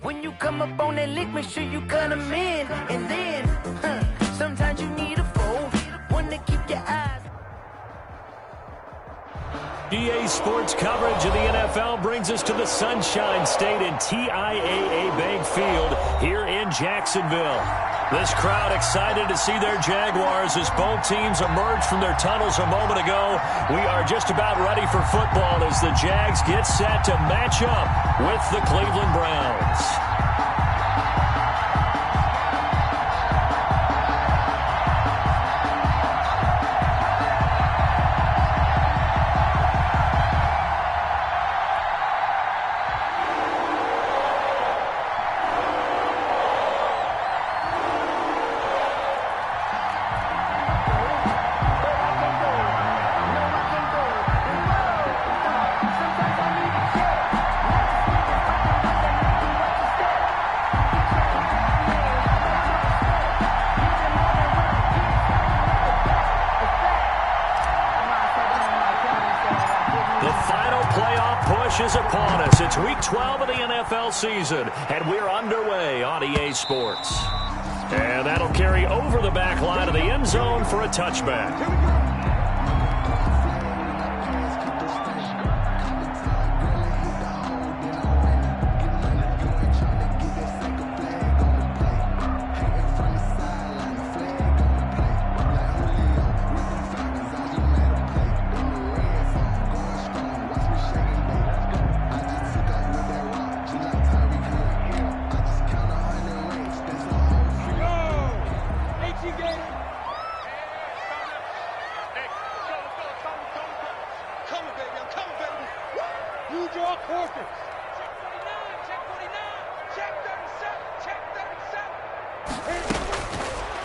When you come up on that lick, make sure you cut them in. And then, sometimes you need a fold, one to keep your eyes. EA Sports coverage of the NFL brings us to the Sunshine State and TIAA Bank Field here in Jacksonville. This crowd excited to see their Jaguars as both teams emerged from their tunnels a moment ago. We are just about ready for football as the Jags get set to match up with the Cleveland Browns. Is upon us. It's week 12 of the NFL season, and we're underway on EA Sports. And that'll carry over the back line of the end zone for a touchback.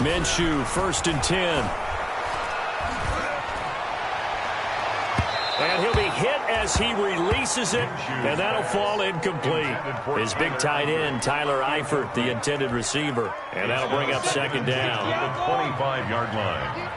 Minshew, 1st and 10. And he'll be hit as he releases it, and that'll fall incomplete. His big tight end, Tyler Eifert, the intended receiver. And that'll bring up 2nd down. The 25-yard line.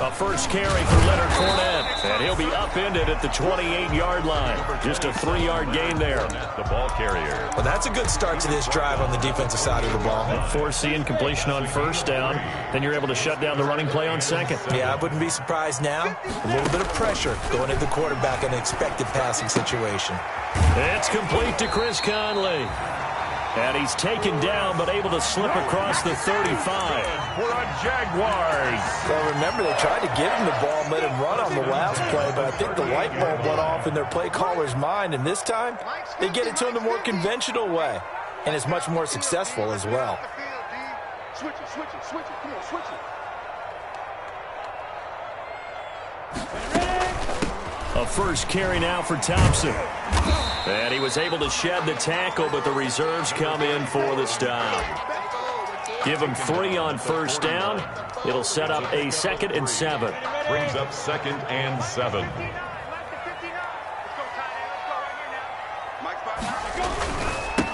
A first carry for Leonard Fournette, and he'll be upended at the 28-yard line. Just a 3-yard gain there. The ball carrier. Well, that's a good start to this drive on the defensive side of the ball. Force the incompletion on 1st down, then you're able to shut down the running play on 2nd. Yeah, I wouldn't be surprised now. A little bit of pressure going at the quarterback in an expected passing situation. It's complete to Chris Conley. And he's taken down, but able to slip across the 35. For a Jaguars. Well, remember, they tried to give him the ball and let him run on the last play, but I think the light bulb went off in their play caller's mind, and this time, they get it to him the more conventional way, and it's much more successful as well. Switch it, switch it, switch it. Come on, switch it. A first carry now for Thompson. And he was able to shed the tackle, but the reserves come in for the stop. Give him 3 on 1st down. It'll set up a 2nd and 7. Brings up 2nd and 7.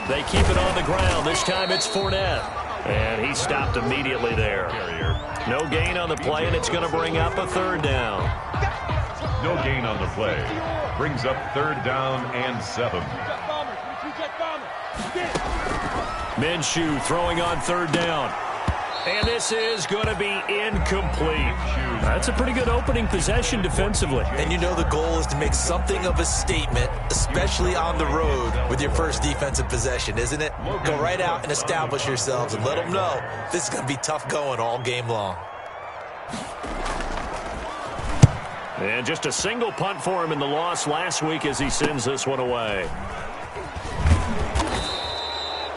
They keep it on the ground. This time it's Fournette. And he stopped immediately there. No gain on the play, and it's going to bring up a 3rd down. No gain on the play. Brings up 3rd down and 7. Minshew throwing on 3rd down. And this is going to be incomplete. That's a pretty good opening possession defensively. And you know the goal is to make something of a statement, especially on the road with your first defensive possession, isn't it? Go right out and establish yourselves and let them know this is going to be tough going all game long. And just a single punt for him in the loss last week as he sends this one away.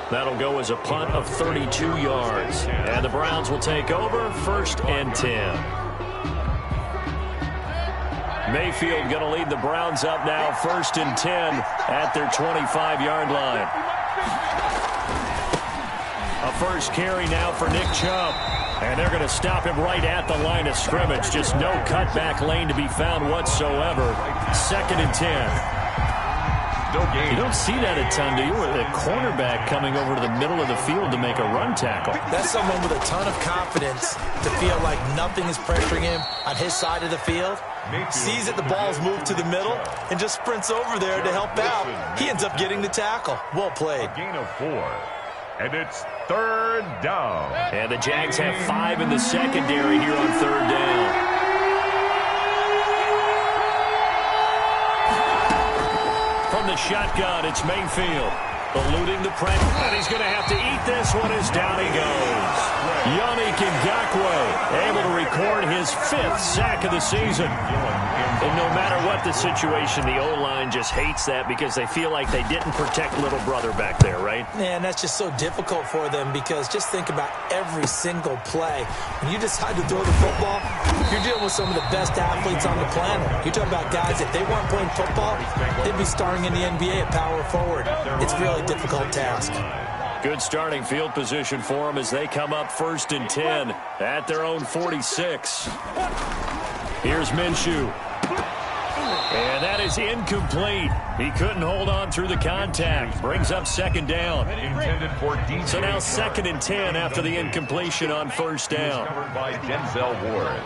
That'll go as a punt of 32 yards. And the Browns will take over 1st and 10. Mayfield going to lead the Browns up now 1st and 10 at their 25-yard line. A first carry now for Nick Chubb. And they're going to stop him right at the line of scrimmage. Just no cutback lane to be found whatsoever. 2nd and 10. No gain. You don't see that a ton, do you? With a cornerback coming over to the middle of the field to make a run tackle. That's someone with a ton of confidence to feel like nothing is pressuring him on his side of the field. Sees that the ball's moved to the middle and just sprints over there to help out. He ends up getting the tackle. Well played. A gain of 4. And it's 3rd down. And the Jags have 5 in the secondary here on 3rd down. From the shotgun, it's Mayfield. Eluding the pressure, and he's going to have to eat this one as down he goes. Yannick Ngakoue able to record his 5th sack of the season. And no matter what the situation, the O-line just hates that because they feel like they didn't protect little brother back there, right? Man, that's just so difficult for them because just think about every single play. When you decide to throw the football, you're dealing with some of the best athletes on the planet. You're talking about guys, if they weren't playing football, they'd be starting in the NBA at power forward. It's really a difficult task. Good starting field position for them as they come up 1st and 10 at their own 46. Here's Minshew. And that is incomplete. He couldn't hold on through the contact. Brings up 2nd down. Intended for DJ. So now 2nd and 10 after the incompletion on 1st down. Covered by Denzel Ward.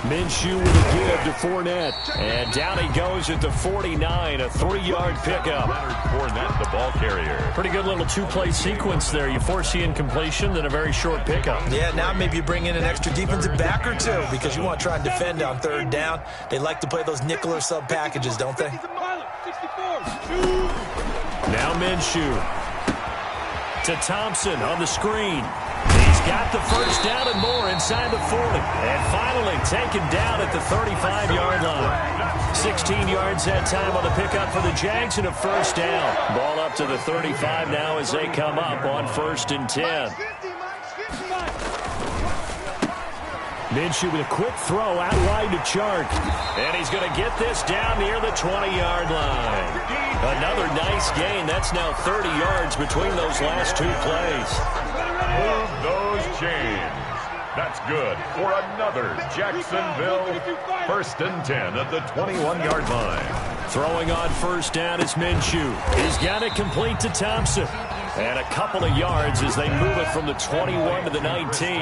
Minshew with a give to Fournette. And down he goes at the 49, a 3-yard pickup. Fournette, the ball carrier. Pretty good little 2-play sequence there. You force the incompletion, then a very short pickup. Yeah, now maybe you bring in an extra defensive back or 2 because you want to try and defend on 3rd down. They like to play those nickel or sub packages, don't they? Now Minshew to Thompson on the screen. He's got the 1st down and more inside the 40. And finally taken down at the 35-yard line. 16 yards that time on the pickup for the Jags and a 1st down. Ball up to the 35 now as they come up on 1st and 10. Minshew with a quick throw out wide to Chark. And he's going to get this down near the 20-yard line. Another nice gain. That's now 30 yards between those last 2 plays. Move those chains. That's good for another Jacksonville 1st and 10 at the 21-yard line. Throwing on 1st down is Minshew. He's got it complete to Thompson. And a couple of yards as they move it from the 21 to the 19.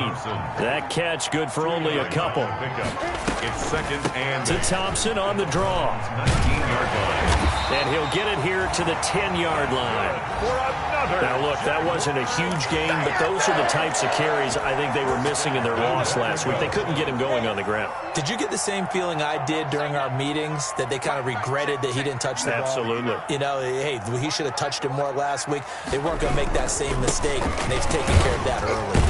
That catch good for only a couple. It's 2nd and to Thompson on the draw. 19-yard line. And he'll get it here to the 10-yard line. For another. Now, look, that wasn't a huge gain, but those are the types of carries I think they were missing in their loss last week. They couldn't get him going on the ground. Did you get the same feeling I did during our meetings, that they kind of regretted that he didn't touch the ball? Absolutely. You know, hey, he should have touched it more last week. They weren't going to make that same mistake, and they've taken care of that early.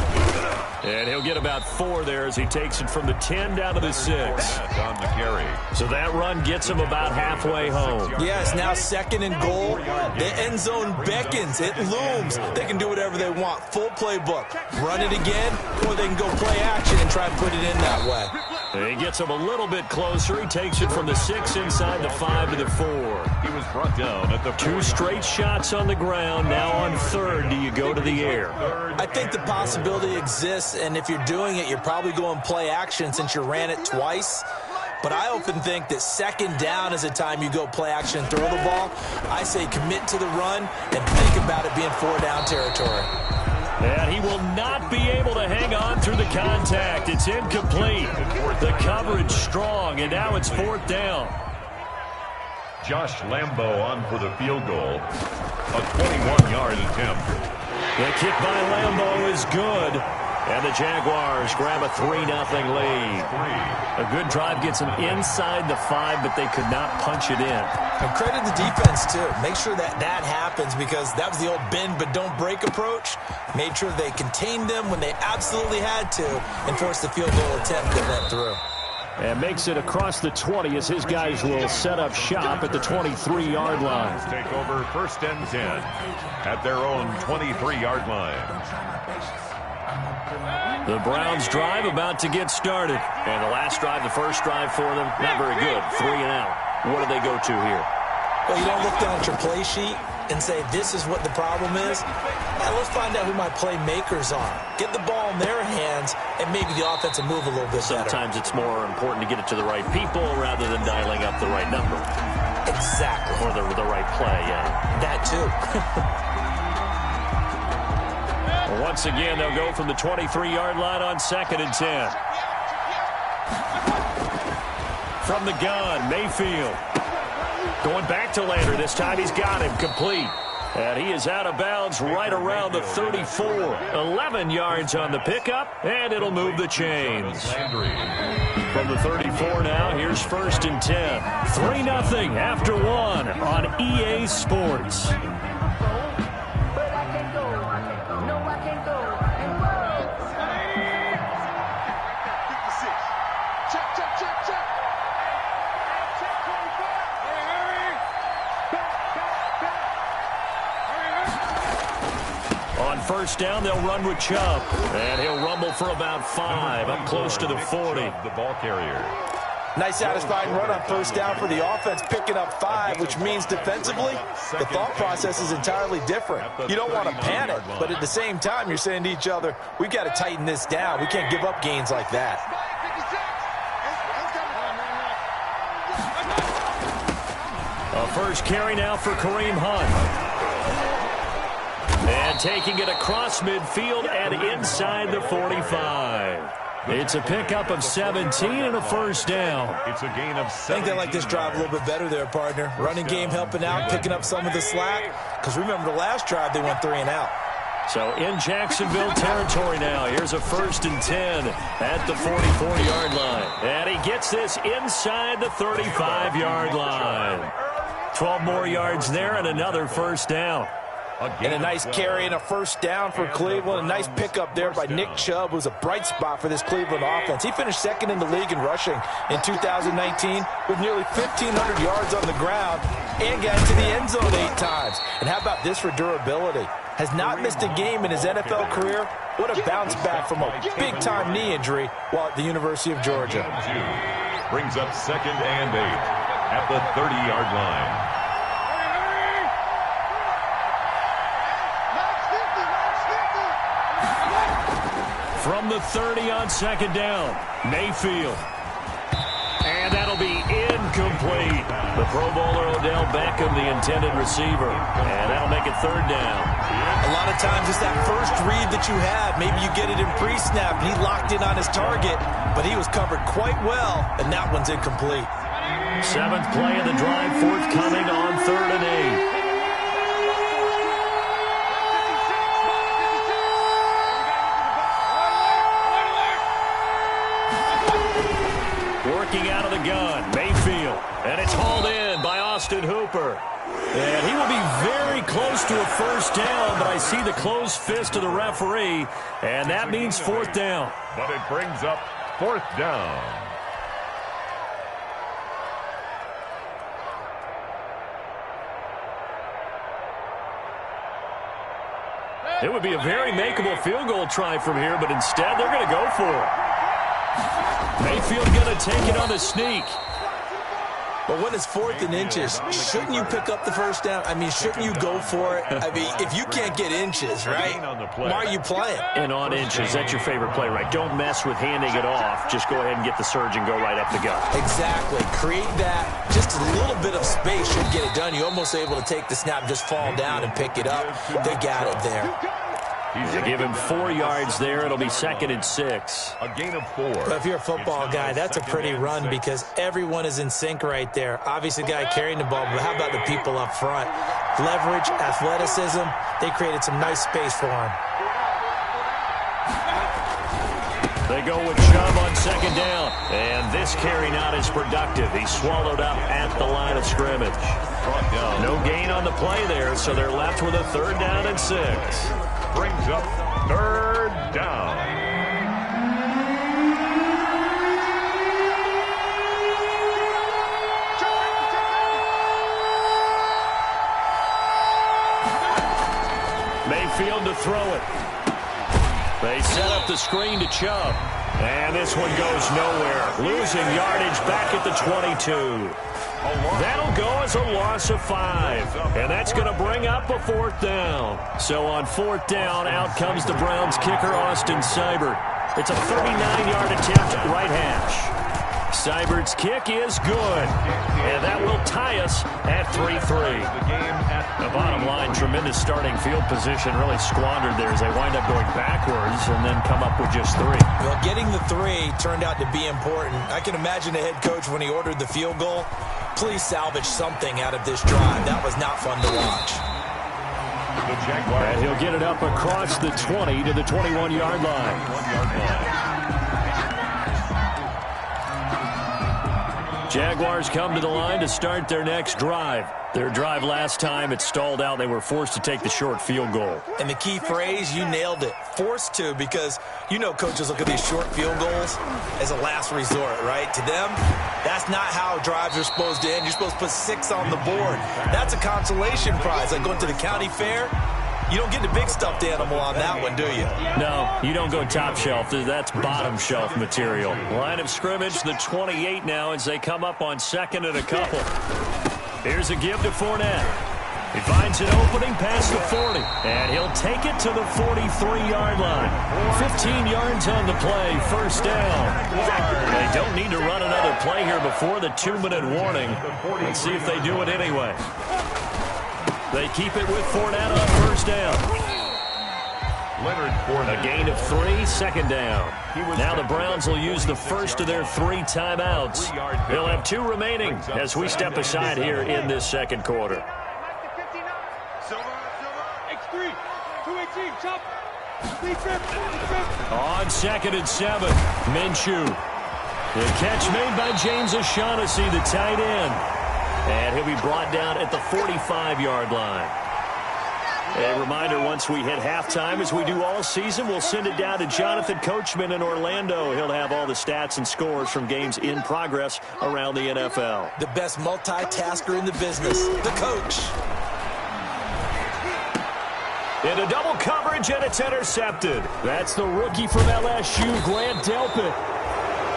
And he'll get about 4 there as he takes it from the 10 down to the 6. On the carry. So that run gets him about halfway home. Yeah, it's now 2nd and goal. The end zone beckons. It looms. They can do whatever they want. Full playbook. Run it again, or they can go play action and try and put it in that way. He gets him a little bit closer. He takes it from the 6 inside the 5 to the 4. He was brought down at the 2 straight shots on the ground. Now on 3rd, do you go to the air? I think the possibility exists, and if you're doing it, you're probably going play action since you ran it twice. But I often think that 2nd down is the time you go play action and throw the ball. I say commit to the run and think about it being 4-down territory. And he will not be able to hang on through the contact. It's incomplete. The coverage strong, and now it's 4th down. Josh Lambo on for the field goal. A 21-yard attempt. The kick by Lambo is good. And the Jaguars grab a 3-0 lead. A good drive gets them inside the 5, but they could not punch it in. And credit the defense, too. Make sure that happens, because that was the old bend but don't break approach. Made sure they contained them when they absolutely had to and forced the field goal attempt that went through. And makes it across the 20 as his guys will set up shop at the 23-yard line. Take over 1st and 10 at their own 23-yard line. The Browns drive about to get started. And the last drive, the first drive for them, not very good. 3 and out. What do they go to here? Well, you don't look down at your play sheet. and say this is what the problem is? Yeah, let's find out who my playmakers are. Get the ball in their hands, and maybe the offense will move a little bit better. Sometimes it's more important to get it to the right people rather than dialing up the right number. Exactly. Or the right play, yeah. That too. Well, once again, they'll go from the 23-yard line on 2nd and 10. From the gun, Mayfield. Going back to Lander. This time he's got him complete. And he is out of bounds right around the 34. 11 yards on the pickup, and it'll move the chains. From the 34 now, here's 1st and 10. 3-0 after 1 on EA Sports. On 1st down, they'll run with Chubb. And he'll rumble for about 5, up close to the 40. The ball carrier. Nice satisfying run on 1st down for the offense, picking up 5, which means defensively, the thought process is entirely different. You don't want to panic, but at the same time, you're saying to each other, we've got to tighten this down. We can't give up gains like that. A first carry now for Kareem Hunt. And taking it across midfield and inside the 45. It's a pickup of 17 and a 1st down. It's a gain of 7. I think they like this drive a little bit better there, partner. Running game helping out, picking up some of the slack. Because remember, the last drive, they went 3 and out. So in Jacksonville territory now. Here's a 1st and 10 at the 44-yard line. And he gets this inside the 35-yard line. 12 more yards there and another 1st down. And a nice carry and a 1st down for Cleveland. A nice pickup there by Nick Chubb, who's a bright spot for this Cleveland offense. He finished 2nd in the league in rushing in 2019 with nearly 1,500 yards on the ground and got into the end zone 8 times. And how about this for durability? Has not missed a game in his NFL career. What a bounce back from a big-time knee injury while at the University of Georgia. Brings up 2nd and 8 at the 30-yard line. From the 30 on 2nd down, Mayfield. And that'll be incomplete. The Pro Bowler Odell Beckham, the intended receiver. And that'll make it 3rd down. A lot of times it's that first read that you have. Maybe you get it in pre-snap, and he locked in on his target, but he was covered quite well, and that one's incomplete. 7th play of the drive, forthcoming on 3rd and 8. Working out of the gun, Mayfield. And it's hauled in by Austin Hooper. And he will be very close to a 1st down, but I see the closed fist of the referee, and that means 4th down. But it brings up 4th down. It would be a very makeable field goal try from here, but instead they're going to go for it. Mayfield going to take it on the sneak. But when it's 4th and inches, shouldn't you pick up the 1st down? I mean, shouldn't you go for it? I mean, if you can't get inches, right, why are you playing? And on inches, that's your favorite play, right? Don't mess with handing it off. Just go ahead and get the surge and go right up the gut. Exactly. Create that. Just a little bit of space should get it done. You're almost able to take the snap, just fall down and pick it up. They got it there. They give him 4 yards there. It'll be 2nd and 6. A gain of 4. But if you're a football guy, that's a pretty run because everyone is in sync right there. Obviously, the guy carrying the ball, but how about the people up front? Leverage, athleticism, they created some nice space for him. They go with Chubb on 2nd down. And this carry not as productive. He's swallowed up at the line of scrimmage. No gain on the play there, so they're left with a 3rd down and 6. Brings up 3rd down. Mayfield to throw it. They set up the screen to Chubb. And this one goes nowhere. Losing yardage back at the 22. That'll go as a loss of 5. And that's going to bring up a 4th down. So on 4th down, out comes the Browns kicker, Austin Seibert. It's a 39-yard attempt, right hash. Seibert's kick is good. And that will tie us at 3-3. The bottom line, tremendous starting field position, really squandered there as they wind up going backwards and then come up with just 3. Well, getting the 3 turned out to be important. I can imagine the head coach when he ordered the field goal. Please salvage something out of this drive. That was not fun to watch. And he'll get it up across the 20 to the 21-yard line. Jaguars come to the line to start their next drive. Their drive last time, it stalled out. They were forced to take the short field goal. And the key phrase, you nailed it, forced to, because you know coaches look at these short field goals as a last resort, right? To them, that's not how drives are supposed to end. You're supposed to put 6 on the board. That's a consolation prize, like going to the county fair. You don't get the big stuffed animal on that one, do you? No, you don't go top shelf. That's bottom shelf material. Line of scrimmage, the 28 now as they come up on 2nd and a couple. Here's a give to Fournette. He finds an opening past the 40, and he'll take it to the 43-yard line. 15 yards on the play, 1st down. They don't need to run another play here before the 2-minute warning. Let's see if they do it anyway. They keep it with Fournette on 1st down. A gain of 3, 2nd down. Now the Browns will use the first of their 3 timeouts. They'll have 2 remaining as we step aside here in this 2nd quarter. On 2nd and 7, Minshew. The catch made by James O'Shaughnessy, the tight end. And he'll be brought down at the 45-yard line. A reminder, once we hit halftime, as we do all season, we'll send it down to Jonathan Coachman in Orlando. He'll have all the stats and scores from games in progress around the NFL. The best multitasker in the business, the coach. Into double coverage, and it's intercepted. That's the rookie from LSU, Grant Delpit.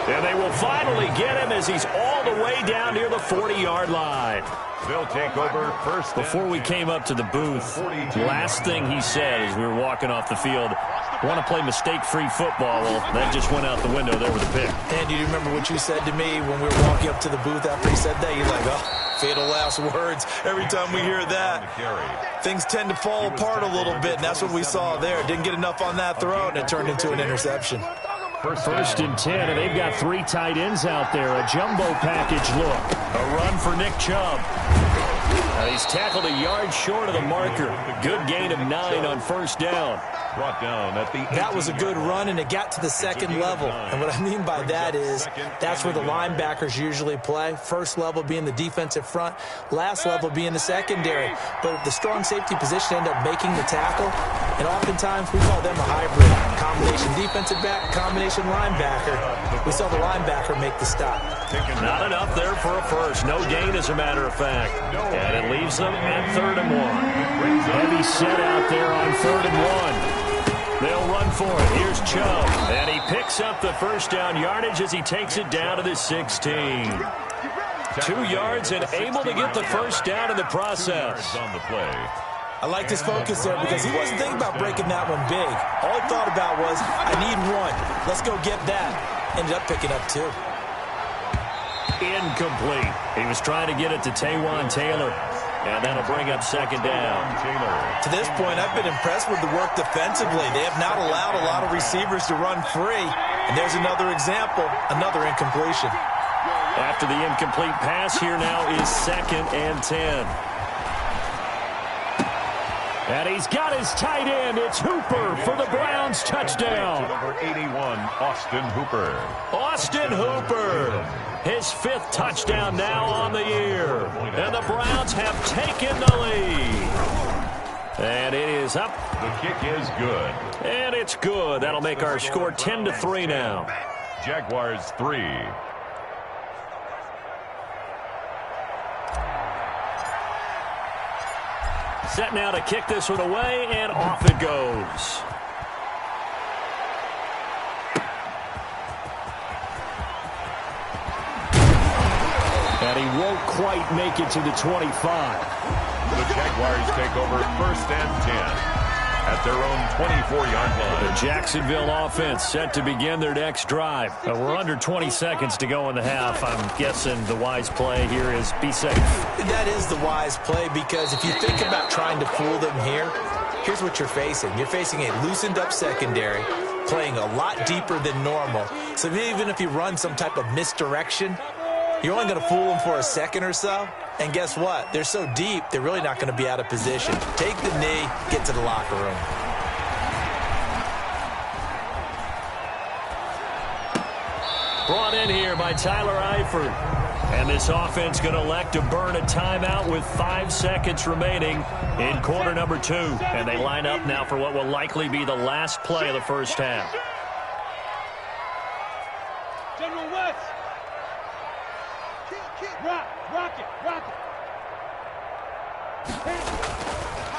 And they will finally get him as he's all the way down near the 40-yard line. They'll take over first. Before we came up to the booth, last thing he said as we were walking off the field, want to play mistake-free football. Well, that just went out the window there with a pick. And do you remember what you said to me when we were walking up to the booth after he said that? You're like, oh, fatal last words. Every time we hear that, things tend to fall apart a little bit, and that's what we saw there. Didn't get enough on that throw, and it turned into an interception. First and 10, and they've got 3 tight ends out there. A jumbo package look. A run for Nick Chubb. He's tackled a yard short of the marker. Good gain of 9 on 1st down. Brought down at the that was a good run, and it got to the 2nd level. And what I mean by that is that's where the linebackers usually play. First level being the defensive front, last level being the secondary. But the strong safety position ended up making the tackle, and oftentimes we call them a hybrid. Combination defensive back, combination linebacker. We saw the linebacker make the stop. Not enough there for a first. No gain, as a matter of fact. And it leaves them at 3rd and 1. Heavy set out there on 3rd and 1. They'll run for it. Here's Chubb. And he picks up the 1st down yardage as he takes it down to the 16. 2 yards and able to get the 1st down in the process. On the play. I like his focus there because he wasn't thinking about breaking that one big. All he thought about was, I need 1. Let's go get that. Ended up picking up 2. Incomplete. He was trying to get it to Taywan Taylor. And that'll bring up 2nd down. To this point, I've been impressed with the work defensively. They have not allowed a lot of receivers to run free. And there's another example, another incompletion. After the incomplete pass, here now is 2nd and 10. And he's got his tight end. It's Hooper for the Browns touchdown. Number 81, Austin Hooper. Austin Hooper. His 5th touchdown now on the year. And the Browns have taken the lead. And it is up. The kick is good. And it's good. That'll make our score 10-3 now. Jaguars 3. Set now to kick this one away, and off it goes. And he won't quite make it to the 25. The Jaguars take over 1st and 10 at their own 24-yard line. The Jacksonville offense set to begin their next drive. We're under 20 seconds to go in the half. I'm guessing the wise play here is be safe. That is the wise play, because if you think about trying to fool them here, here's what you're facing. You're facing a loosened-up secondary, playing a lot deeper than normal. So even if you run some type of misdirection, you're only going to fool them for a second or so. And guess what? They're so deep, they're really not going to be out of position. Take the knee, get to the locker room. Brought in here by Tyler Eifert. And this offense going to elect to burn a timeout with 5 seconds remaining in quarter number 2. And they line up now for what will likely be the last play of the first half. General West. Rock it.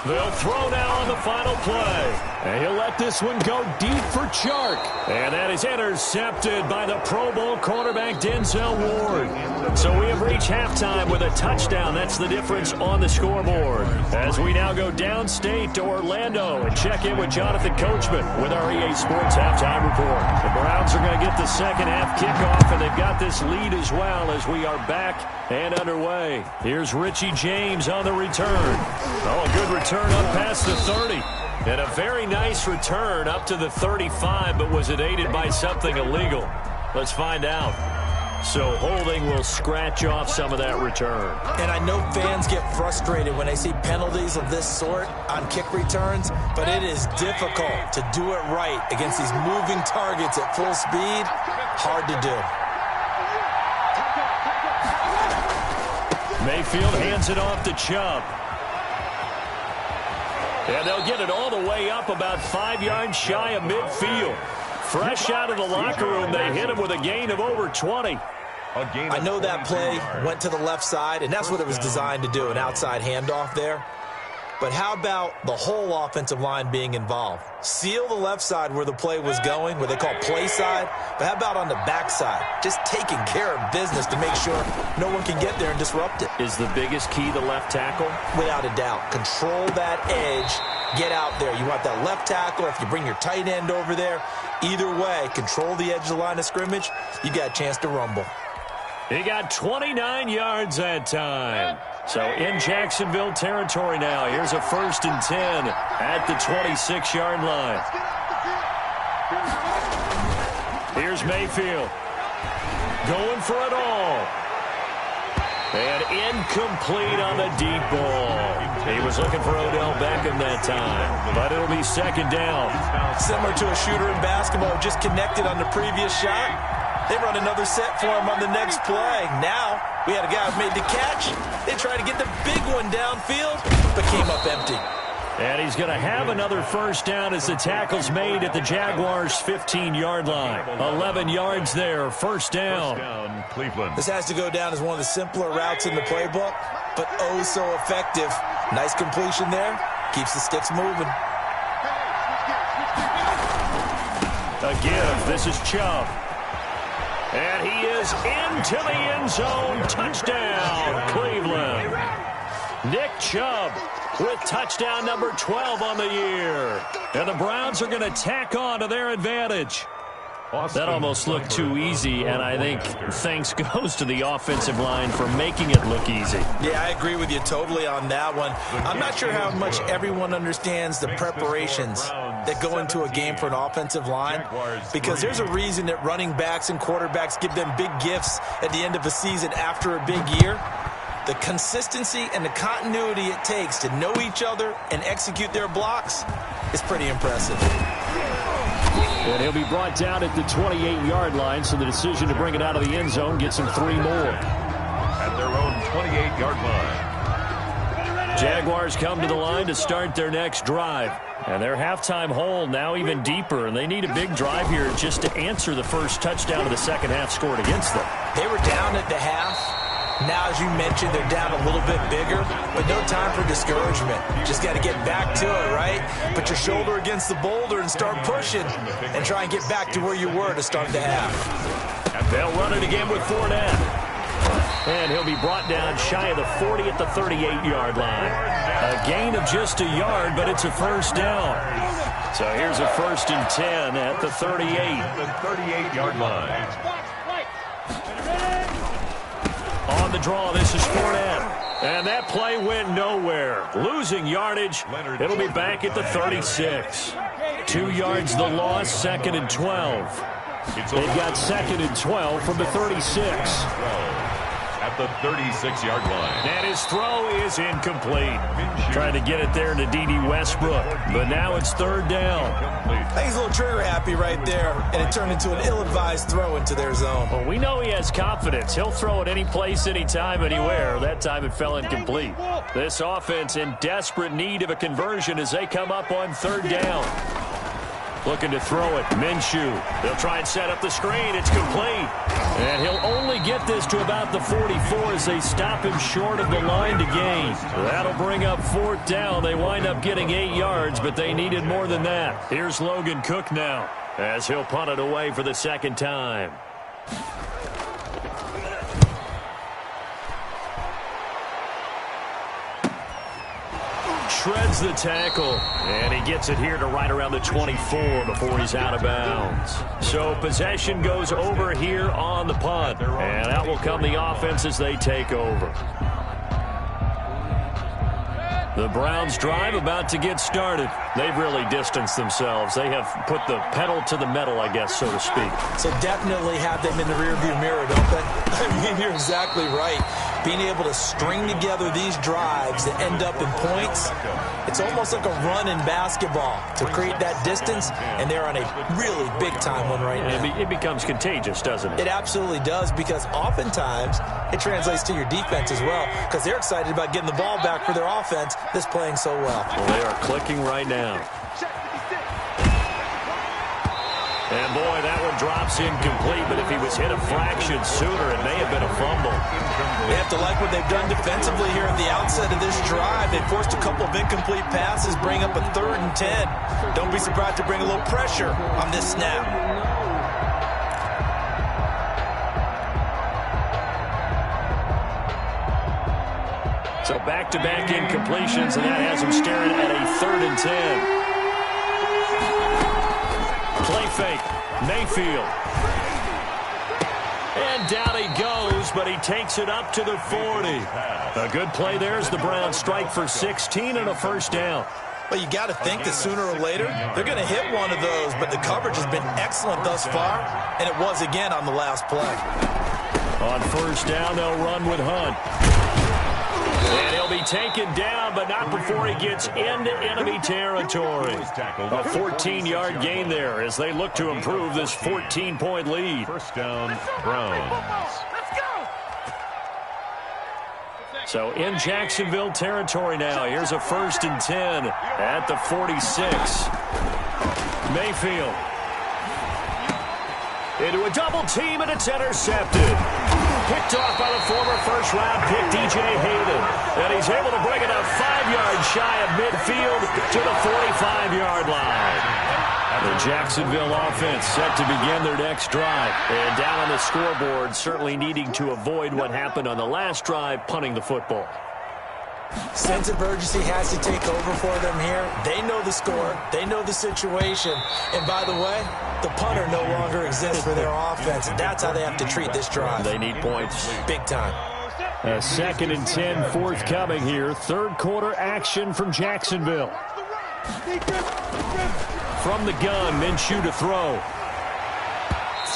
They'll throw now on the final play. And he'll let this one go deep for Chark. And that is intercepted by the Pro Bowl cornerback Denzel Ward. So we have reached halftime with a touchdown. That's the difference on the scoreboard. As we now go downstate to Orlando and check in with Jonathan Coachman with our EA Sports Halftime Report. The Browns are going to get the second half kickoff, and they've got this lead as well as we are back and underway. Here's Richie James on the return. Oh, a good return up past the 30. And a very nice return up to the 35, but was it aided by something illegal? Let's find out. So holding will scratch off some of that return. And I know fans get frustrated when they see penalties of this sort on kick returns, but it is difficult to do it right against these moving targets at full speed. Hard to do. Mayfield hands it off to Chubb. And they'll get it all the way up about 5 yards shy of midfield. Fresh out of the locker room, they hit him with a gain of over 20. I know that play went to the left side, and that's what it was designed to do, an outside handoff there. But how about the whole offensive line being involved? Seal the left side where the play was going, what they call play side. But how about on the back side? Just taking care of business to make sure no one can get there and disrupt it. Is the biggest key the left tackle? Without a doubt. Control that edge. Get out there. You want that left tackle. If you bring your tight end over there, either way, control the edge of the line of scrimmage. You got a chance to rumble. He got 29 yards that time. So in Jacksonville territory now. Here's a 1st and 10 at the 26-yard line. Here's Mayfield. Going for it all. And incomplete on the deep ball. He was looking for Odell Beckham that time. But it'll be 2nd down. Similar to a shooter in basketball, just connected on the previous shot. They run another set for him on the next play. Now, we had a guy who made the catch. They tried to get the big one downfield, but came up empty. And he's going to have another 1st down as the tackle's made at the Jaguars' 15-yard line. 11 yards there, 1st down. Cleveland. This has to go down as one of the simpler routes in the playbook, but oh so effective. Nice completion there. Keeps the sticks moving. A give. This is Chubb. And he is into the end zone. Touchdown, Cleveland. Nick Chubb with touchdown number 12 on the year. And the Browns are going to tack on to their advantage. That almost looked too easy, and I think thanks goes to the offensive line for making it look easy. Yeah, I agree with you totally on that one. I'm not sure how much everyone understands the preparations that go into a game for an offensive line, because there's a reason that running backs and quarterbacks give them big gifts at the end of a season after a big year. The consistency and the continuity it takes to know each other and execute their blocks is pretty impressive. And he'll be brought down at the 28-yard line, so the decision to bring it out of the end zone gets him 3 more. At their own 28-yard line. Jaguars come to the line to start their next drive. And their halftime hole now even deeper, and they need a big drive here just to answer the first touchdown of the second half scored against them. They were down at the half. Now, as you mentioned, they're down a little bit bigger, but no time for discouragement. Just got to get back to it, right? Put your shoulder against the boulder and start pushing and try and get back to where you were to start the half. They'll run it again with Fournette. And he'll be brought down shy of the 40 at the 38-yard line. A gain of just a yard, but it's a first down. So here's a 1st and 10 at the 38. The 38-yard line. On the draw, this is Fournette. And that play went nowhere. Losing yardage. It'll be back at the 36. 2 yards the loss, 2nd and 12. They've got 2nd and 12 from the 36. At the 36-yard line. And his throw is incomplete. Trying to get it there to D.D. Westbrook. But now it's 3rd down. I think he's a little trigger happy right there, and it turned into an ill-advised throw into their zone. Well, we know he has confidence. He'll throw it any place, anytime, anywhere. That time it fell incomplete. This offense in desperate need of a conversion as they come up on 3rd down. Looking to throw it. Minshew. They'll try and set up the screen. It's complete. And he'll only get this to about the 44 as they stop him short of the line to gain. That'll bring up 4th down. They wind up getting 8 yards, but they needed more than that. Here's Logan Cook now as he'll punt it away for the 2nd time. Shreds the tackle, and he gets it here to right around the 24 before he's out of bounds. So possession goes over here on the punt, and out will come the offense as they take over. The Browns drive about to get started. They've really distanced themselves. They have put the pedal to the metal, I guess, so to speak. So definitely have them in the rearview mirror, don't they? I mean, you're exactly right. Being able to string together these drives that end up in points, it's almost like a run in basketball to create that distance, and they're on a really big-time one right now. It becomes contagious, doesn't it? It absolutely does, because oftentimes it translates to your defense as well, because they're excited about getting the ball back for their offense that's playing so well. Well, they are clicking right now. And, boy, that one drops incomplete, but if he was hit a fraction sooner, it may have been a fumble. They have to like what they've done defensively here at the outset of this drive. They forced a couple of incomplete passes, bring up a 3rd and 10. Don't be surprised to bring a little pressure on this snap. So back-to-back incompletions, and that has him staring at a 3rd and 10. Play fake. Mayfield. And down he goes, but he takes it up to the 40. A good play there as the Browns strike for 16 and a 1st down. Well, you got to think that sooner or later they're going to hit one of those, but the coverage has been excellent thus far, and it was again on the last play. On 1st down, they'll run with Hunt. And he'll be taken down, but not before he gets into enemy territory. A 14-yard gain there as they look to improve this 14-point lead. 1st down, Browns. So in Jacksonville territory now. Here's a 1st and 10 at the 46. Mayfield. Into a double team, and it's intercepted. Picked off by the former 1st-round pick, D.J. Hayden. And he's able to bring it up 5 yards shy of midfield to the 45-yard line. The Jacksonville offense set to begin their next drive. And down on the scoreboard, certainly needing to avoid what happened on the last drive, punting the football. Sense of urgency has to take over for them here. They know the score. They know the situation. And by the way, the punter no longer exists for their offense. That's how they have to treat this drive. They need points. Big time. A 2nd and 10 forthcoming here. 3rd quarter action from Jacksonville. From the gun, Minshew to throw.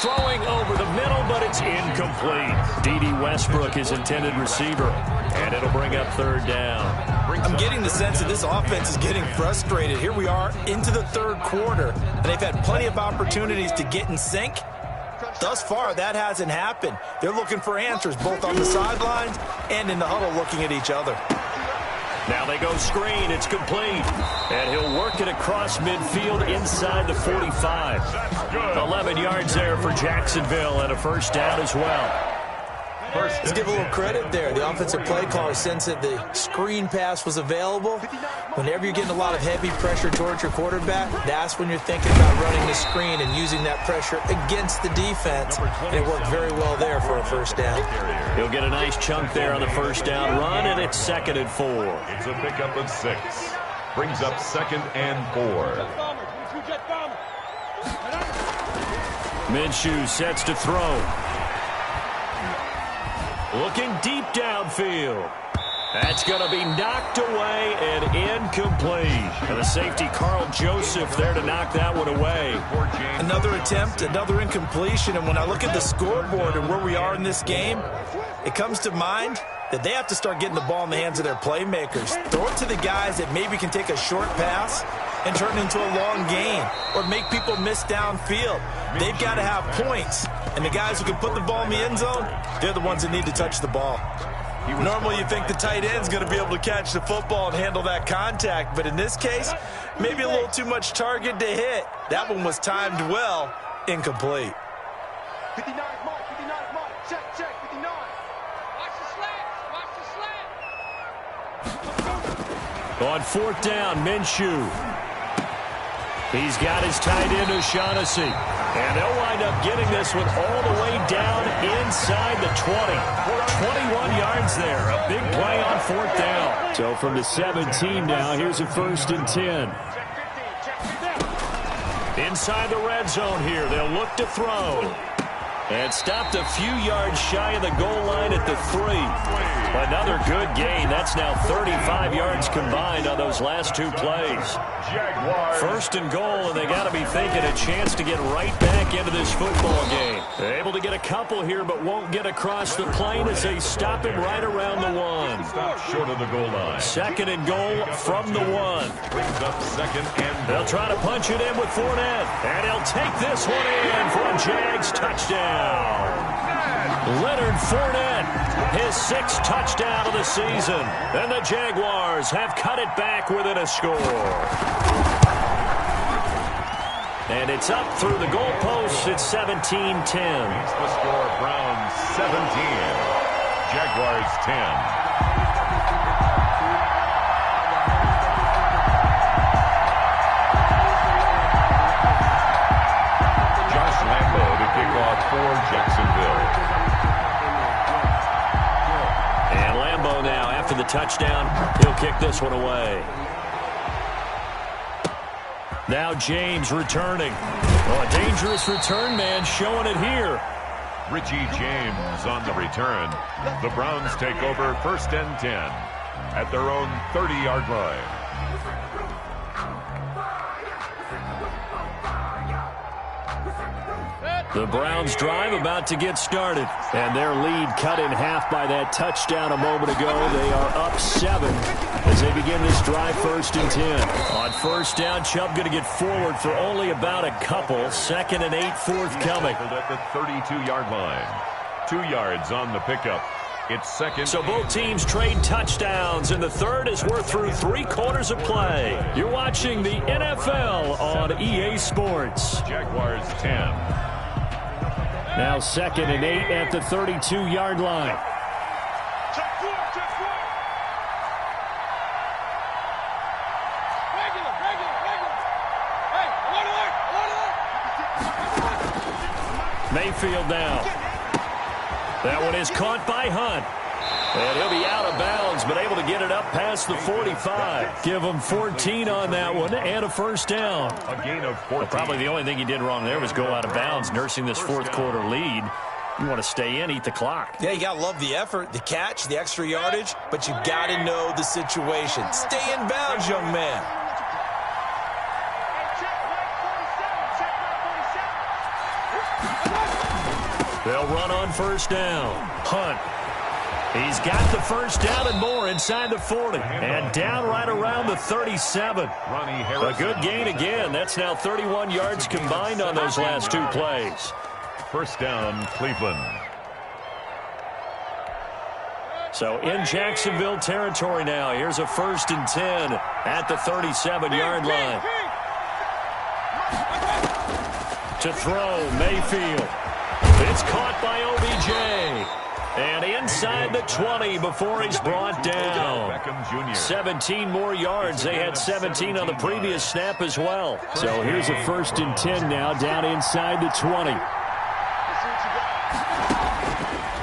Throwing over the middle, but it's incomplete. D.D. Westbrook, his intended receiver. And it'll bring up 3rd down. I'm getting the sense that this offense is getting frustrated. Here we are into the 3rd quarter, and they've had plenty of opportunities to get in sync. Thus far, that hasn't happened. They're looking for answers, both on the sidelines and in the huddle looking at each other. Now they go screen. It's complete. And he'll work it across midfield inside the 45. 11 yards there for Jacksonville and a 1st down as well. Let's give a little credit there. The offensive play caller sensed that the screen pass was available. Whenever you're getting a lot of heavy pressure towards your quarterback, that's when you're thinking about running the screen and using that pressure against the defense. And it worked very well there for a first down. He'll get a nice chunk there on the first down run, and it's 2nd and 4. It's a pickup of 6. Brings up 2nd and 4. Minshew sets to throw. Looking deep downfield. That's going to be knocked away and incomplete. And the safety, Carl Joseph, there to knock that one away. Another attempt, another incompletion. And when I look at the scoreboard and where we are in this game, it comes to mind that they have to start getting the ball in the hands of their playmakers. Throw it to the guys that maybe can take a short pass and turn it into a long gain or make people miss downfield. They've got to have points. And the guys who can put the ball in the end zone, they're the ones that need to touch the ball. Normally you think the tight end's going to be able to catch the football and handle that contact, but in this case, maybe a little too much target to hit. That one was timed well, incomplete. 59, Mark, 59, Mark. Check, 59. Watch the slant, On 4th down, Minshew. He's got his tight end, O'Shaughnessy. And they'll wind up getting this one all the way down inside the 20. 21 yards there. A big play on 4th down. So from the 17 now, here's a 1st and 10. Inside the red zone here. They'll look to throw. And stopped a few yards shy of the goal line at the 3. Another good gain. That's now 35 yards combined on those last 2 plays. Jaguars. 1st and goal, and they got to be thinking a chance to get right back into this football game. They're able to get a couple here, but won't get across the plane as they stop him right around the 1. Stop short of the goal line. 2nd and goal from the 1. Brings up 2nd and They'll try to punch it in with Fournette, and he'll take this one in for a Jags touchdown. Leonard Fournette, his 6th touchdown of the season. And the Jaguars have cut it back within a score. And it's up through the goalposts. It's 17-10. the score. Browns 17. Jaguars 10. For Jacksonville. And Lambeau now, after the touchdown, he'll kick this one away. Now James returning. Oh, a dangerous return man showing it here. Richie James on the return. The Browns take over 1st and 10 at their own 30-yard line. The Browns drive about to get started. And their lead cut in half by that touchdown a moment ago. They are up 7 as they begin this drive 1st and 10. On 1st down, Chubb going to get forward for only about a couple. 2nd and 8 forthcoming. At the 32-yard line. 2 yards on the pickup. It's 2nd. So both teams trade touchdowns, and the third as we're through 3 quarters of play. You're watching the NFL on EA Sports. Jaguars 10. Now 2nd and 8 at the 32-yard line. Mayfield now. That one is caught by Hunt. And he'll be out of bounds, but able to get it up past the 45. Give him 14 on that one and a 1st down. A gain of 14. Well, probably the only thing he did wrong there was go out of bounds, nursing this 4th quarter lead. You want to stay in, eat the clock. Yeah, you got to love the effort, the catch, the extra yardage, but you got to know the situation. Stay in bounds, young man. They'll run on 1st down. Hunt. He's got the 1st down and more inside the 40. And down right around the 37. A good gain again. That's now 31 yards combined on those last 2 plays. 1st down, Cleveland. So in Jacksonville territory now. Here's a 1st and 10 at the 37-yard line. To throw, Mayfield. It's caught by OBJ. And inside the 20 before he's brought down. 17 more yards. They had 17 on the previous snap as well. So here's a 1st and 10 now, down inside the 20.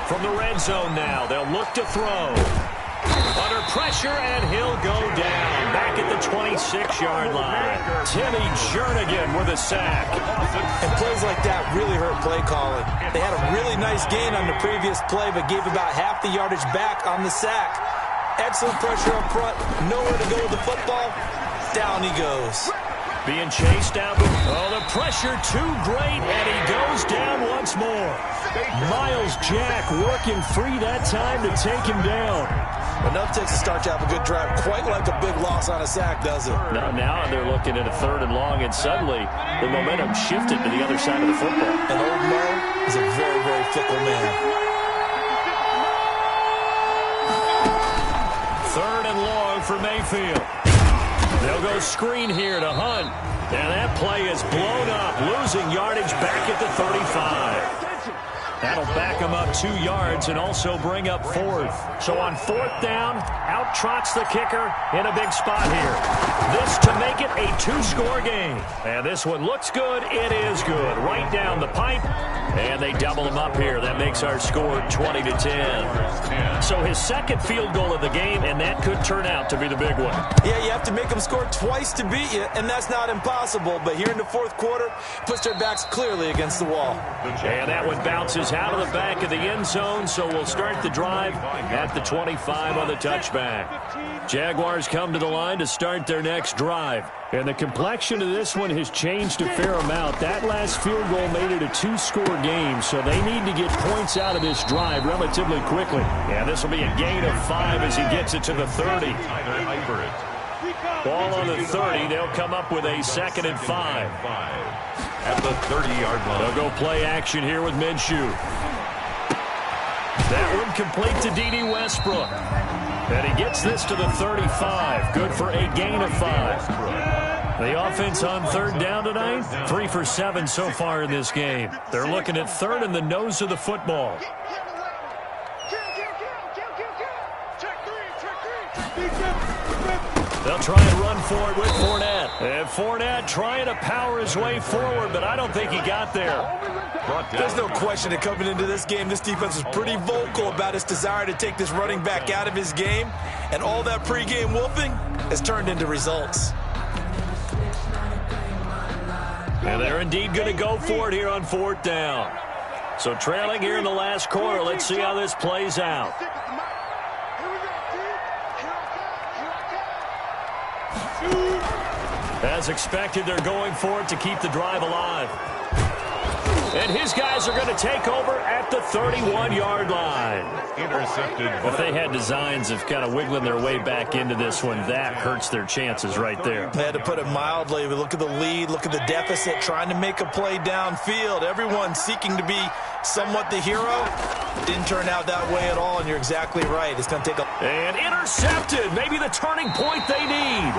From the red zone now, they'll look to throw. Under pressure, and he'll go down. Back at the 26-yard line. Timmy Jernigan with a sack. And plays like that really hurt play calling. They had a really nice gain on the previous play, but gave about half the yardage back on the sack. Excellent pressure up front. Nowhere to go with the football. Down he goes. Being chased out. Oh, the pressure too great, and he goes down once more. Miles Jack working free that time to take him down. Enough takes a start to have a good drive. Quite like a big loss on a sack, does it? No, now they're looking at a 3rd and long, and suddenly the momentum shifted to the other side of the football. And old Mo is a very, very fickle man. 3rd and long for Mayfield. They'll go screen here to Hunt. And that play is blown up, losing yardage back at the 35. That'll back him up 2 yards and also bring up 4th. So on 4th down, out trots the kicker in a big spot here. This to make it a 2-score game. And this one looks good. It is good. Right down the pipe. And they double him up here. That makes our score 20-10. So his 2nd field goal of the game, and that could turn out to be the big one. Yeah, you have to make them score twice to beat you, and that's not impossible. But here in the 4th quarter, puts their backs clearly against the wall. And that one bounces out of the back of the end zone, so we'll start the drive at the 25 on the touchback. Jaguars come to the line to start their next drive. And the complexion of this one has changed a fair amount. That last field goal made it a 2-score game, so they need to get points out of this drive relatively quickly. Yeah, this will be a gain of 5 as he gets it to the 30. Ball on the 30. They'll come up with a 2nd and 5. At the 30-yard line. They'll go play action here with Minshew. That one complete to D.D. Westbrook. And he gets this to the 35. Good for a gain of 5. The offense on 3rd down tonight, 3 for 7 so far in this game. They're looking at 3rd in the nose of the football. They'll try and run for it with Fournette. And Fournette trying to power his way forward, but I don't think he got there. There's no question that coming into this game, this defense was pretty vocal about its desire to take this running back out of his game. And all that pregame wolfing has turned into results. And they're indeed going to go for it here on 4th down. So trailing here in the last quarter, let's see how this plays out. As expected, they're going for it to keep the drive alive. And his guys are going to take over at the 31-yard line. Intercepted. If they had designs of kind of wiggling their way back into this one, that hurts their chances right there. They had to put it mildly. Look at the lead, look at the deficit, trying to make a play downfield. Everyone seeking to be somewhat the hero. Didn't turn out that way at all, and you're exactly right. It's going to take a... And intercepted. Maybe the turning point they need.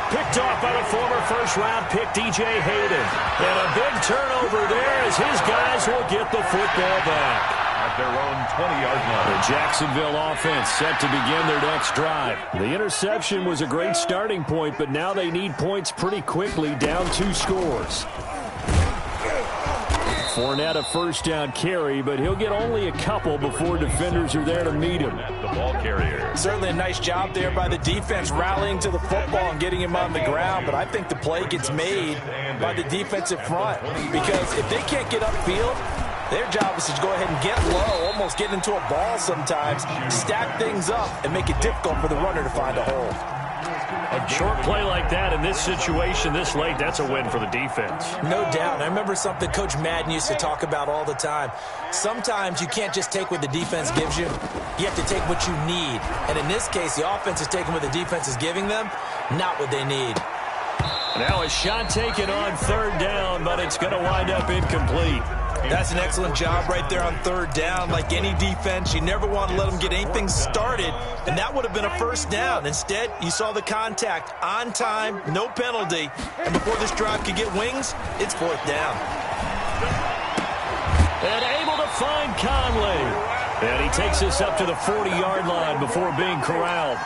Picked off by the former first-round pick, D.J. Hayden. And a big turnover there as his guys will get the football back. At their own 20-yard line. The Jacksonville offense set to begin their next drive. The interception was a great starting point, but now they need points pretty quickly, down 2 scores. Fournette a 1st down carry, but he'll get only a couple before defenders are there to meet him. The ball carrier. Certainly a nice job there by the defense rallying to the football and getting him on the ground, but I think the play gets made by the defensive front because if they can't get upfield, their job is to go ahead and get low, almost get into a ball sometimes, stack things up, and make it difficult for the runner to find a hole. A short play like that in this situation this late, that's a win for the defense. No doubt. I remember something Coach Madden used to talk about all the time. Sometimes you can't just take what the defense gives you. You have to take what you need. And in this case, the offense is taking what the defense is giving them, not what they need. Now a shot taken on 3rd down, but it's going to wind up incomplete. That's an excellent job right there on 3rd down. Like any defense, you never want to let them get anything started, and that would have been a 1st down. Instead, you saw the contact on time, no penalty, and before this drive could get wings, it's 4th down. And able to find Conley. And he takes this up to the 40-yard line before being corralled.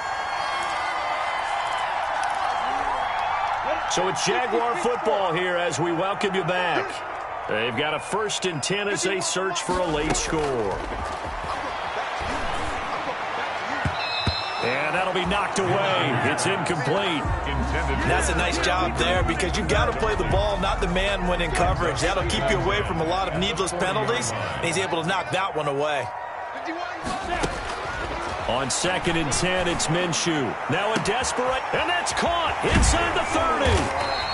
So it's Jaguar football here as we welcome you back. They've got a 1st and 10 as they search for a late score. And that'll be knocked away. It's incomplete. That's a nice job there because you've got to play the ball, not the man when in coverage. That'll keep you away from a lot of needless penalties, and he's able to knock that one away. On 2nd and 10, it's Minshew. Now a desperate, and that's caught inside the 30.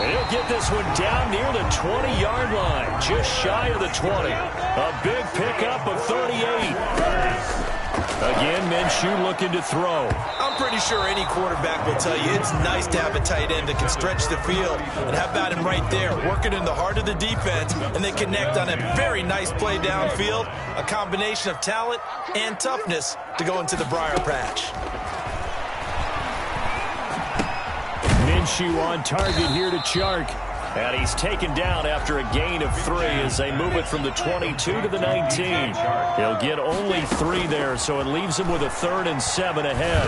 And he'll get this one down near the 20-yard line, just shy of the 20. A big pickup of 38. Again, Minshew looking to throw. I'm pretty sure any quarterback will tell you it's nice to have a tight end that can stretch the field. And how about him right there, working in the heart of the defense, and they connect on a very nice play downfield, a combination of talent and toughness to go into the briar patch. Minshew on target here to Chark. And he's taken down after a gain of 3 as they move it from the 22 to the 19. He'll get only 3 there, so it leaves him with a 3rd and 7 ahead.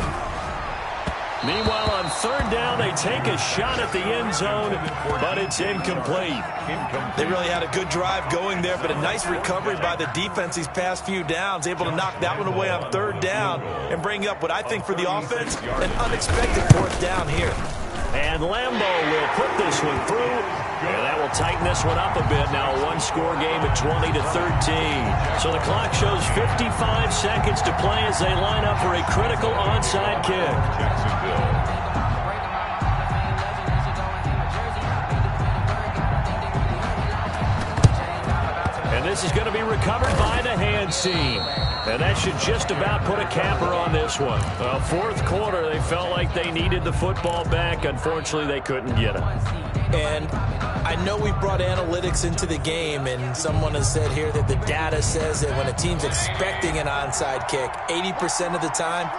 Meanwhile, on 3rd down, they take a shot at the end zone, but it's incomplete. They really had a good drive going there, but a nice recovery by the defense these past few downs, able to knock that one away on 3rd down and bring up what I think for the offense, an unexpected 4th down here. And Lambeau will put this one through, and that will tighten this one up a bit. Now a one-score game at 20 to 13. So the clock shows 55 seconds to play as they line up for a critical onside kick. And this is going to be recovered by the hand seam. And that should just about put a capper on this one. Well, 4th quarter, they felt like they needed the football back. Unfortunately, they couldn't get it. And I know we brought analytics into the game, and someone has said here that the data says that when a team's expecting an onside kick, 80% of the time,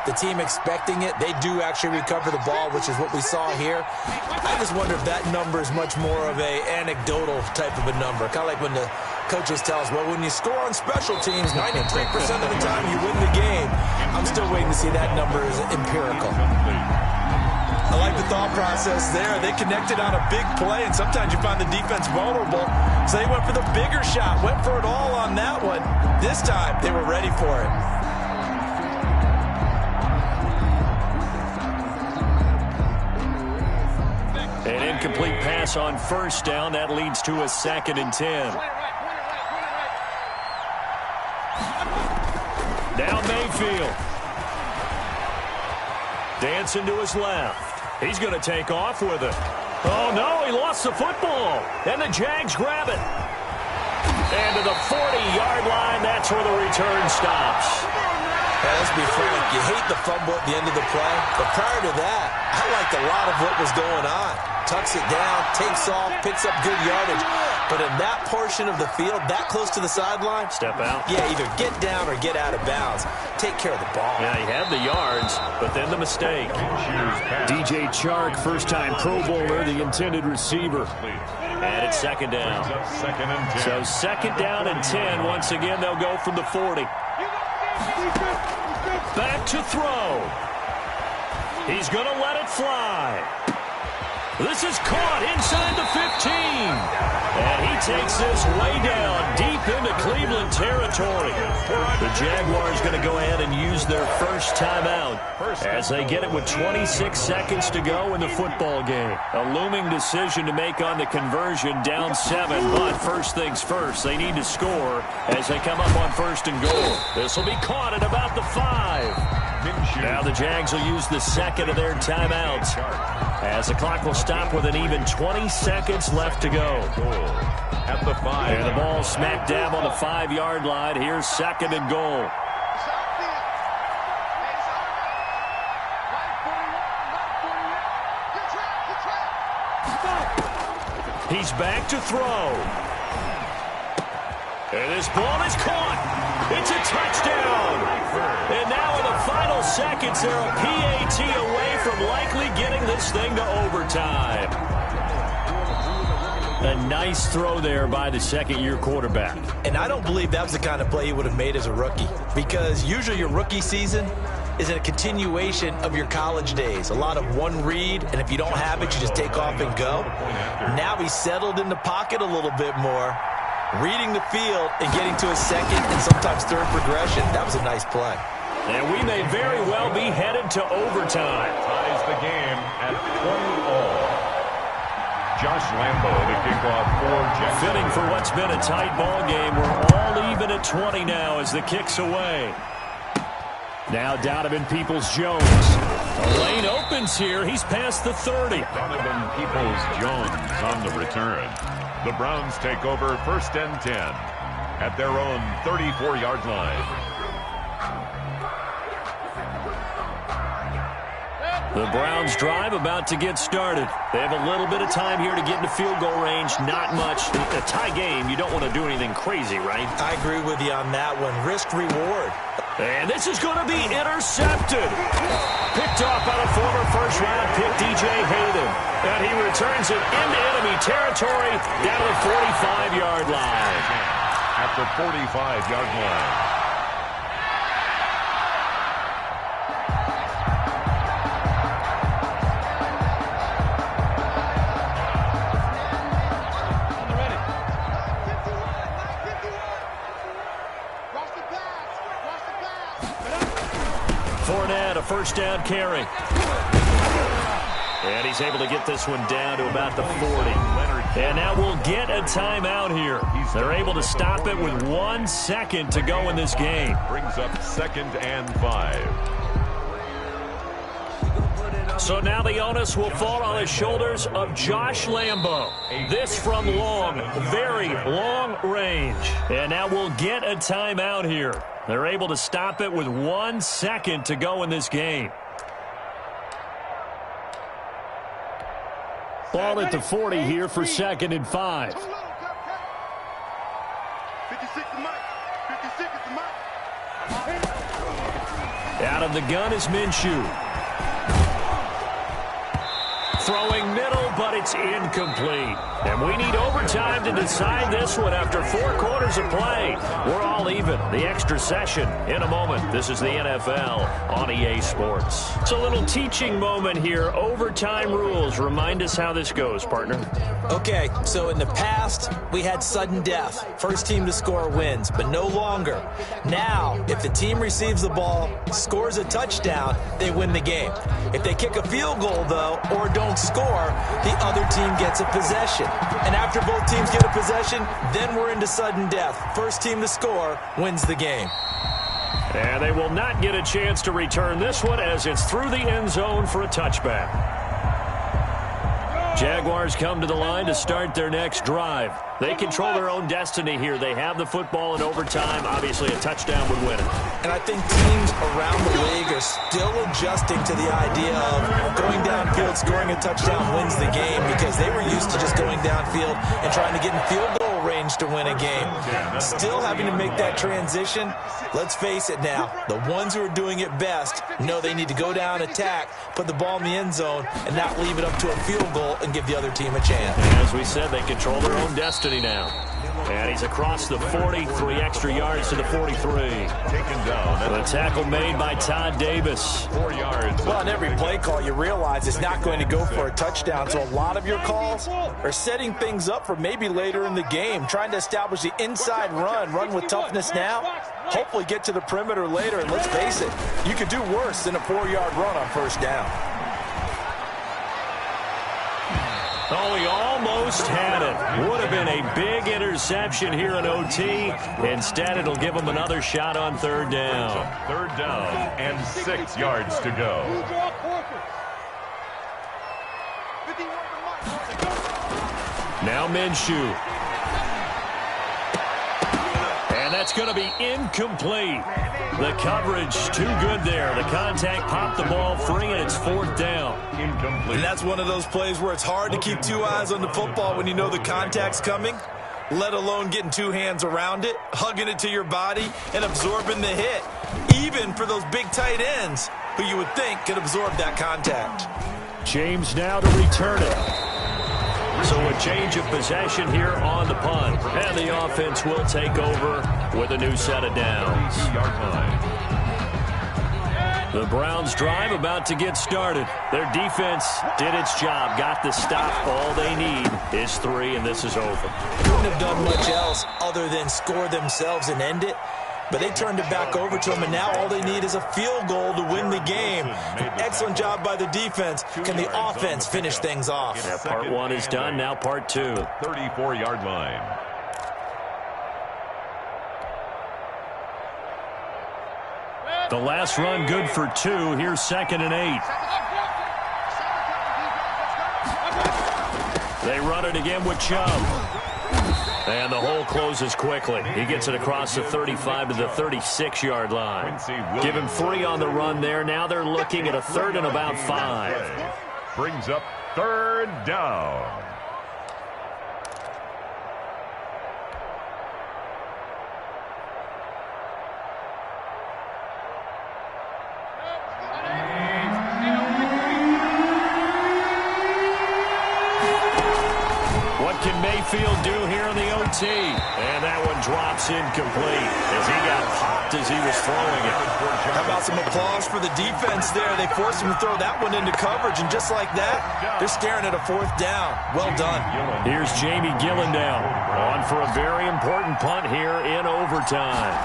the team expecting it, they do actually recover the ball, which is what we saw here. I just wonder if that number is much more of a anecdotal type of a number, kind of like when the coaches tell us, well, when you score on special teams, 93% of the time you win the game. I'm still waiting to see that number is empirical. I like the thought process there. They connected on a big play, and sometimes you find the defense vulnerable. So they went for the bigger shot, went for it all on that one. This time, they were ready for it. An incomplete pass on 1st down. That leads to a 2nd and 10. Down Mayfield. Dancing to his left. He's going to take off with it. Oh, no, he lost the football. And the Jags grab it. And to the 40-yard line, that's where the return stops. Hey, let's be frank, you hate the fumble at the end of the play, but prior to that, I liked a lot of what was going on. Tucks it down, takes off, picks up good yardage. But in that portion of the field, that close to the sideline, step out. Yeah, either get down or get out of bounds. Take care of the ball. Yeah, he had the yards, but then the mistake. DJ Chark, first-time Pro Bowler, the intended receiver. And it's 2nd down. So 2nd down and 10. Once again, they'll go from the 40. Back to throw. He's going to let it fly. This is caught inside the 15. And he takes this way down deep into Cleveland territory. The Jaguars going to go ahead and use their first timeout as they get it with 26 seconds to go in the football game. A looming decision to make on the conversion, down 7. But first things first, they need to score as they come up on 1st and goal. This will be caught at about the 5. Now the Jags will use the 2nd of their timeouts as the clock will stop with an even 20 seconds left to go. At the 5. And the ball smack dab on the 5-yard line. Here's 2nd and goal. He's back to throw. And this ball is caught. It's a touchdown. And now in the final seconds, they're a PAT away from likely getting this thing to overtime. A nice throw there by the second-year quarterback. And I don't believe that was the kind of play he would have made as a rookie, because usually your rookie season is a continuation of your college days. A lot of one read, and if you don't have it, you just take off and go. Now he's settled in the pocket a little bit more, reading the field and getting to his second and sometimes third progression. That was a nice play. And we may very well be headed to overtime. Ties the game at 20-all. Josh Lambo to kick off for Jackson. Fitting for what's been a tight ball game. We're all even at 20 now as the kick's away. Now Donovan Peoples-Jones. The lane opens here. He's past the 30. Donovan Peoples-Jones on the return. The Browns take over 1st and 10 at their own 34-yard line. The Browns drive about to get started. They have a little bit of time here to get into field goal range. Not much. A tie game, you don't want to do anything crazy, right? I agree with you on that one. Risk reward. And this is going to be intercepted. Picked off by the former first-round pick, DJ Hayden. And he returns it into enemy territory down to the 45-yard line. At the 45-yard line. A first down carry. And he's able to get this one down to about the 40. And now we'll get a timeout here. They're able to stop it with 1 second to go in this game. Brings up 2nd and 5. So now the onus will fall on the shoulders of Josh Lambo. This from long, very long range. And now we'll get a timeout here. They're able to stop it with 1 second to go in this game. Ball at the 40 here for 2nd and 5. 56 to Mike. 56 to Mike. Out of the gun is Minshew. Throwing middle, but it's incomplete. And we need overtime to decide this one after 4 quarters of play. We're all even. The extra session in a moment. This is the NFL on EA Sports. It's a little teaching moment here. Overtime rules. Remind us how this goes, partner. Okay, so in the past, we had sudden death. First team to score wins, but no longer. Now, if the team receives the ball, scores a touchdown, they win the game. If they kick a field goal, though, or don't score, the other team gets a possession. And after both teams get a possession, then we're into sudden death. First team to score wins the game. And they will not get a chance to return this one as it's through the end zone for a touchback. Jaguars come to the line to start their next drive. They control their own destiny here. They have the football in overtime. Obviously, a touchdown would win it. And I think teams around the league are still adjusting to the idea of going downfield, scoring a touchdown wins the game, because they were used to just going downfield and trying to get in field goal range to win a game. Still having to make that transition. Let's face it now, the ones who are doing it best know they need to go down, attack, put the ball in the end zone, and not leave it up to a field goal and give the other team a chance. And as we said, they control their own destiny now. And he's across the 40, 3 extra yards to the 43. Taken down. The tackle made by Todd Davis. 4 yards. Well, on every play call, you realize it's not going to go for a touchdown. So a lot of your calls are setting things up for maybe later in the game, trying to establish the inside run with toughness now, hopefully get to the perimeter later. And let's face it, you could do worse than a 4-yard run on first down. Oh, he almost had it. Would have been a big interception here in OT. Instead, it'll give him another shot on 3rd down. 3rd down and 6 yards to go. Now Minshew. And that's going to be incomplete. The coverage too good there. The contact popped the ball free, and it's 4th down. Incomplete. And that's one of those plays where it's hard to keep 2 eyes on the football when you know the contact's coming, let alone getting 2 hands around it, hugging it to your body, and absorbing the hit, even for those big tight ends who you would think could absorb that contact. James now to return it. So a change of possession here on the punt. And the offense will take over with a new set of downs. The Browns drive about to get started. Their defense did its job, got the stop. All they need is 3, and this is over. Couldn't have done much else other than score themselves and end it. But they turned it back over to them, and now all they need is a field goal to win the game. Excellent job by the defense. Can the offense finish things off? Yeah, part 1 is done. Now part 2. 34-yard line. The last run good for 2. Here's 2nd and 8. They run it again with Chubb. And the hole closes quickly. He gets it across the 35 to the 36-yard line. Give him 3 on the run there. Now they're looking at a 3rd and about 5. Brings up 3rd down. Mayfield do here in the OT. And that one drops incomplete as he got popped as he was throwing it. How about some applause for the defense there? They forced him to throw that one into coverage, and just like that, they're staring at a 4th down. Well done. Here's Jamie Gillendown on for a very important punt here in overtime.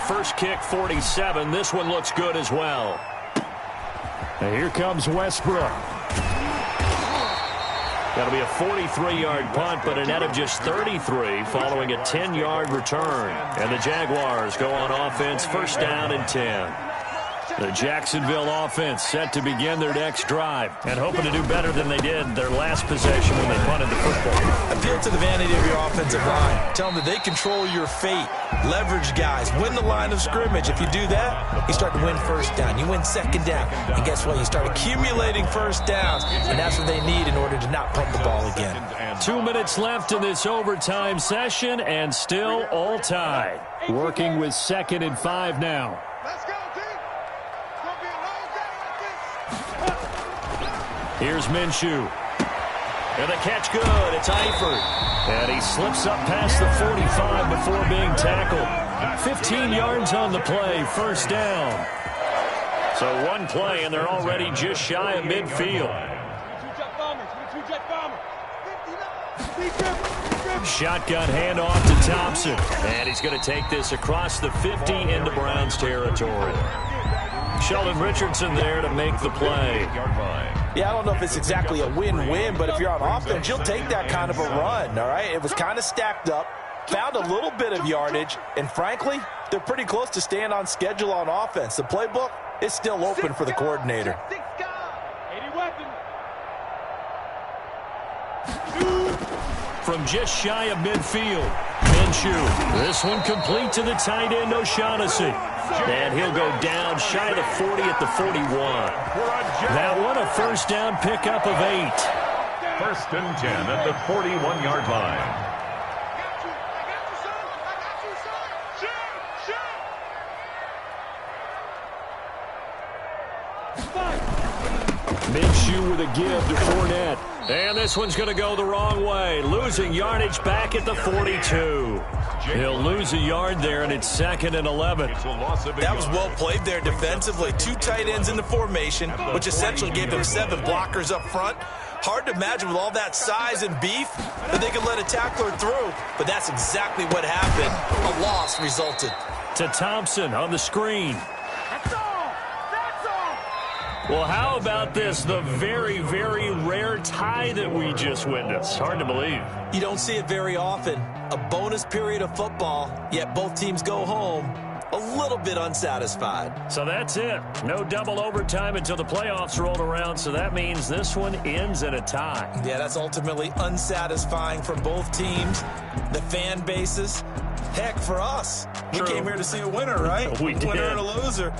First kick, 47. This one looks good as well. And here comes Westbrook. That'll be a 43-yard punt, but a net of just 33 following a 10-yard return. And the Jaguars go on offense, 1st down and 10. The Jacksonville offense set to begin their next drive and hoping to do better than they did their last possession when they punted the football. Appeal to the vanity of your offensive line. Tell them that they control your fate. Leverage guys. Win the line of scrimmage. If you do that, you start to win 1st down. You win 2nd down. And guess what? You start accumulating 1st downs. And that's what they need in order to not punt the ball again. 2 minutes left in this overtime session and still all tied. Working with 2nd and 5 now. Let's go, team. It's going to be a long game like this. Here's Minshew. And the catch good. It's Eifert. And he slips up past the 45 before being tackled. 15 yards on the play. 1st down. So one play, and they're already just shy of midfield. Shotgun handoff to Thompson. And he's going to take this across the 50 into Browns territory. Sheldon Richardson there to make the play. Yeah, I don't know if it's exactly a win-win, but if you're on offense, you'll take that kind of a run, all right? It was kind of stacked up, found a little bit of yardage, and frankly, they're pretty close to staying on schedule on offense. The playbook is still open for the coordinator. From just shy of midfield, Minshew. This one complete to the tight end, O'Shaughnessy. And he'll go down shy of the 40 at the 41. That one a 1st down pickup of 8. 1st and 10 at the 41-yard line. Minshew with a give to Fournette. And this one's going to go the wrong way. Losing yardage back at the 42. He'll lose a yard there, and it's 2nd and 11. That was well played there defensively. 2 tight ends in the formation, which essentially gave them 7 blockers up front. Hard to imagine with all that size and beef that they could let a tackler through. But that's exactly what happened. A loss resulted. To Thompson on the screen. That's all. That's all. Well, how about this? The very, very rare tie that we just witnessed. Hard to believe. You don't see it very often. A bonus period of football, yet both teams go home a little bit unsatisfied. So that's it. No double overtime until the playoffs rolled around, so that means this one ends in a tie. Yeah, that's ultimately unsatisfying for both teams, the fan bases. Heck, for us, we came here to see a winner, right? We did. Winner and a loser.